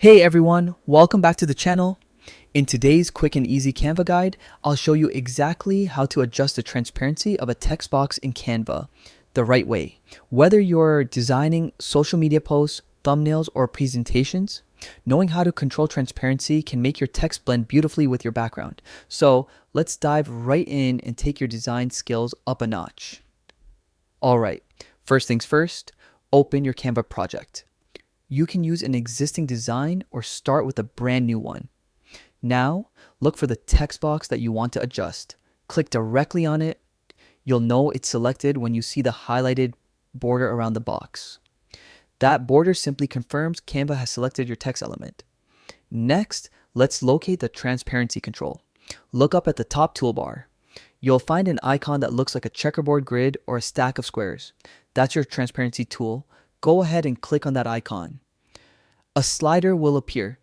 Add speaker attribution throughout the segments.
Speaker 1: Hey everyone, welcome back to the channel. In today's quick and easy Canva guide, I'll show you exactly how to adjust the transparency of a text box in Canva the right way. Whether you're designing social media posts, thumbnails, or presentations, knowing how to control transparency can make your text blend beautifully with your background. So let's dive right in and take your design skills up a notch. Alright, first things first, open your Canva project. You can use an existing design or start with a brand new one. Now, look for the text box that you want to adjust. Click directly on it. You'll know it's selected when you see the highlighted border around the box. That border simply confirms Canva has selected your text element. Next, let's locate the transparency control. Look up at the top toolbar. You'll find an icon that looks like a checkerboard grid or a stack of squares. That's your transparency tool. Go ahead and click on that icon. A slider will appear,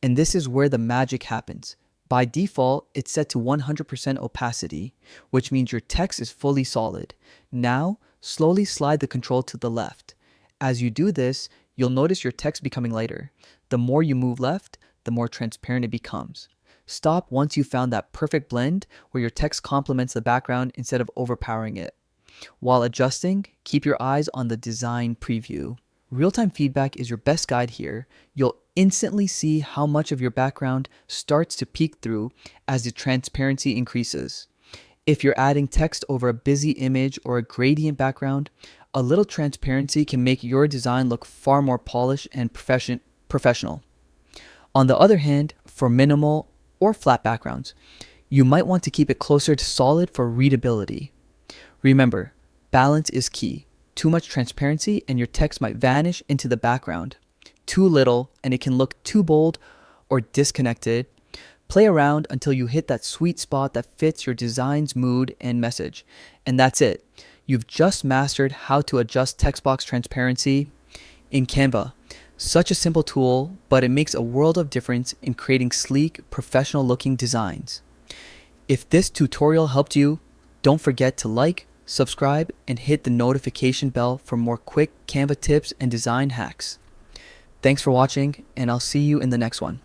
Speaker 1: and this is where the magic happens. By default, it's set to 100% opacity, which means your text is fully solid. Now, slowly slide the control to the left. As you do this, you'll notice your text becoming lighter. The more you move left, the more transparent it becomes. Stop once you found that perfect blend where your text complements the background instead of overpowering it. While adjusting, keep your eyes on the design preview. Real-time feedback is your best guide here. You'll instantly see how much of your background starts to peek through as the transparency increases. If you're adding text over a busy image or a gradient background, a little transparency can make your design look far more polished and professional. On the other hand, for minimal or flat backgrounds, you might want to keep it closer to solid for readability. Remember, balance is key. Too much transparency and your text might vanish into the background. Too little and it can look too bold or disconnected. Play around until you hit that sweet spot that fits your design's mood and message. And that's it. You've just mastered how to adjust text box transparency in Canva. Such a simple tool, but it makes a world of difference in creating sleek, professional looking designs. If this tutorial helped you, don't forget to like, subscribe, and hit the notification bell for more quick Canva tips and design hacks. Thanks for watching, and I'll see you in the next one.